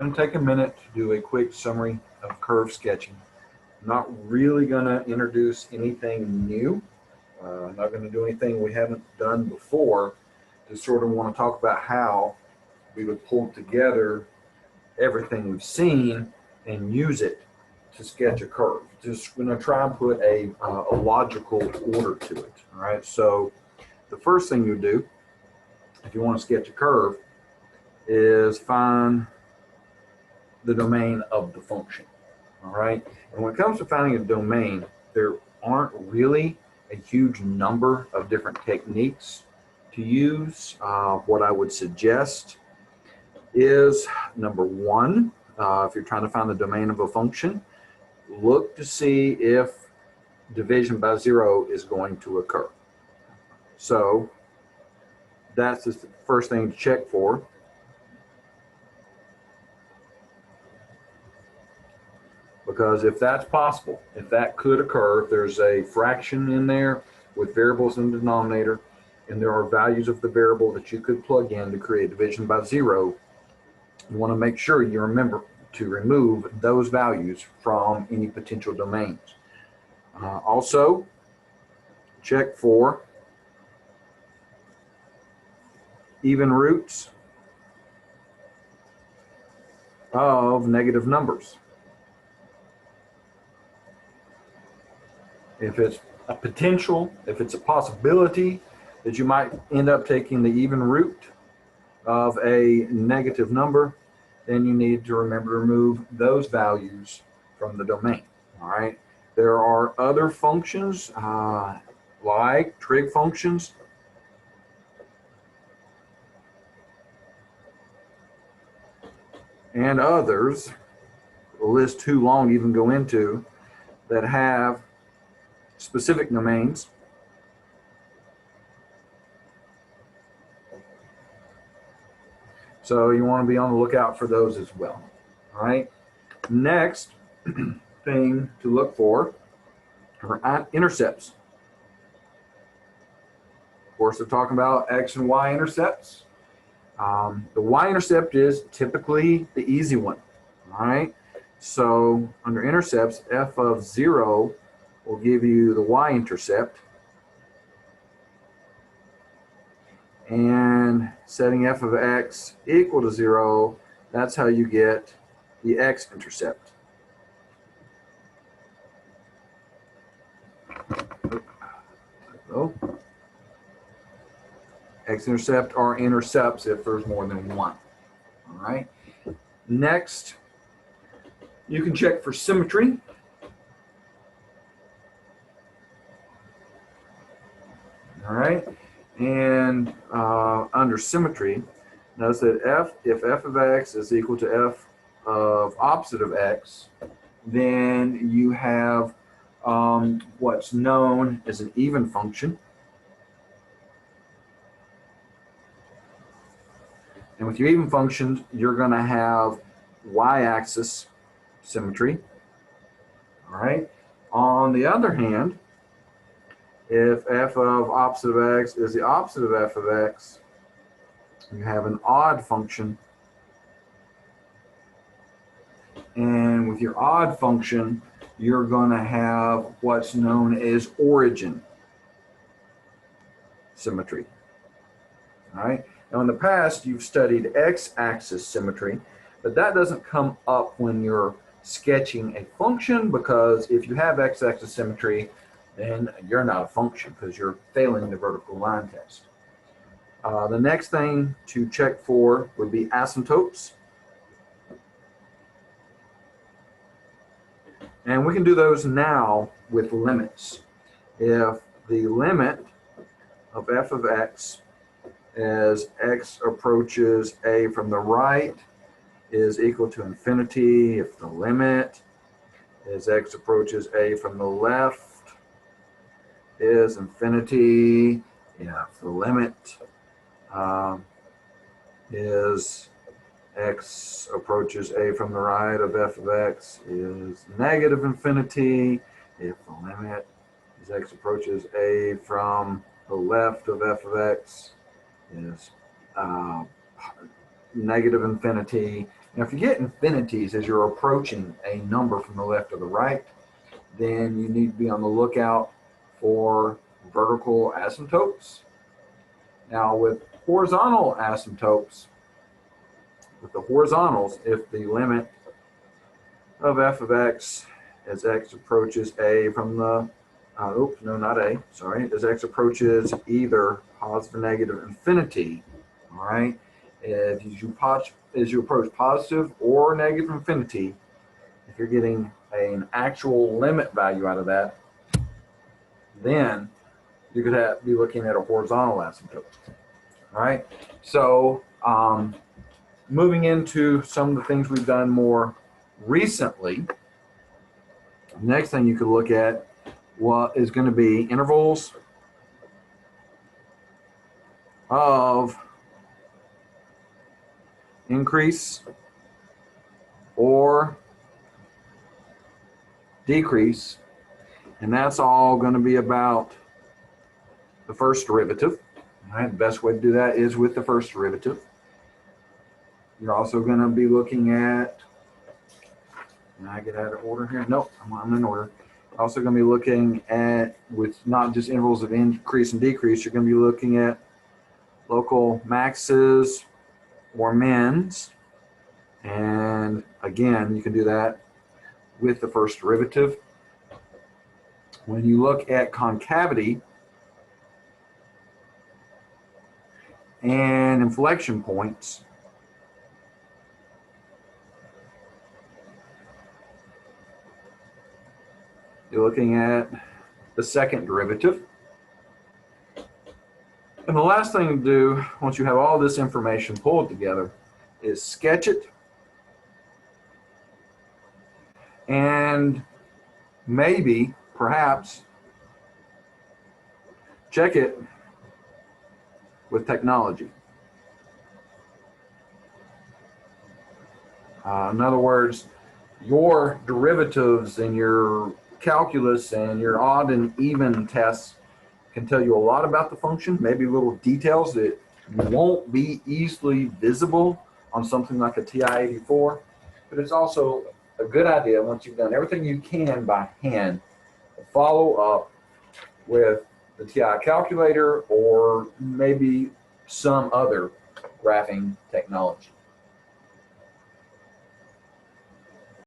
going to take a minute to do a quick summary of curve sketching. I'm not really going to introduce anything new. I'm not going to do anything we haven't done before. Just sort of want to talk about how we would pull together everything we've seen and use it to sketch a curve. Just going to try and put a logical order to it. All right. So the first thing you do, if you want to sketch a curve, is find the domain of the function. All right. And when it comes to finding a domain, there aren't really a huge number of different techniques to use. What I would suggest is, number one, if you're trying to find the domain of a function, look to see if division by zero is going to occur. So that's the first thing to check for. Because if that's possible, if that could occur, if there's a fraction in there with variables in the denominator, and there are values of the variable that you could plug in to create division by zero, you want to make sure you remember to remove those values from any potential domains. Also, check for even roots of negative numbers. If it's a potential, if it's a possibility that you might end up taking the even root of a negative number, then you need to remember to remove those values from the domain. All right. There are other functions like trig functions and others, the list too long to even go into, that have specific domains. So you want to be on the lookout for those as well. All right. Next thing to look for are intercepts. Of course, they're talking about x and y intercepts. The y-intercept is typically the easy one. All right. So under intercepts, f of 0 will give you the y-intercept. And setting f of x equal to 0, that's how you get the x-intercept. So, x-intercept are intercepts if there's more than one. All right. Next, you can check for symmetry. All right. And under symmetry, notice that if f of x is equal to f of opposite of x, then you have what's known as an even function. And with your even functions, you're going to have y-axis symmetry. All right. On the other hand, if f of opposite of x is the opposite of f of x, you have an odd function. And with your odd function, you're going to have what's known as origin symmetry. All right. Now, in the past, you've studied x-axis symmetry, but that doesn't come up when you're sketching a function, because if you have x-axis symmetry, then you're not a function because you're failing the vertical line test. The next thing to check for would be asymptotes. And we can do those now with limits. If the limit of f of x as x approaches a from the right is equal to infinity, if the limit as x approaches a from the left is infinity, if the limit is x approaches a from the right of f of x is negative infinity, if the limit as x approaches a from the left of f of x is negative infinity, Now, if you get infinities as you're approaching a number from the left or the right, then you need to be on the lookout for vertical asymptotes. Now, with horizontal asymptotes, with the horizontals, if the limit of f of x as x approaches a from the, oops, no, not a, sorry, as x approaches either positive or negative infinity, all right, as you approach positive or negative infinity, if you're getting an actual limit value out of that, then you could be looking at a horizontal asymptote. All right. So moving into some of the things we've done more recently, the next thing you could look at is going to be intervals of increase or decrease, and that's all going to be about the first derivative. All right, the best way to do that is with the first derivative. You're also going to be looking at, can I get out of order here? Nope, I'm in order. Also going to be looking at, with not just intervals of increase and decrease, you're going to be looking at local maxes or mins. And again, you can do that with the first derivative. When you look at concavity and inflection points, you're looking at the second derivative. And the last thing to do, once you have all this information pulled together, is sketch it and maybe, perhaps, check it with technology. In other words, your derivatives and your calculus and your odd and even tests can tell you a lot about the function, maybe little details that won't be easily visible on something like a TI-84, but it's also a good idea, once you've done everything you can by hand, to follow up with the TI calculator or maybe some other graphing technology.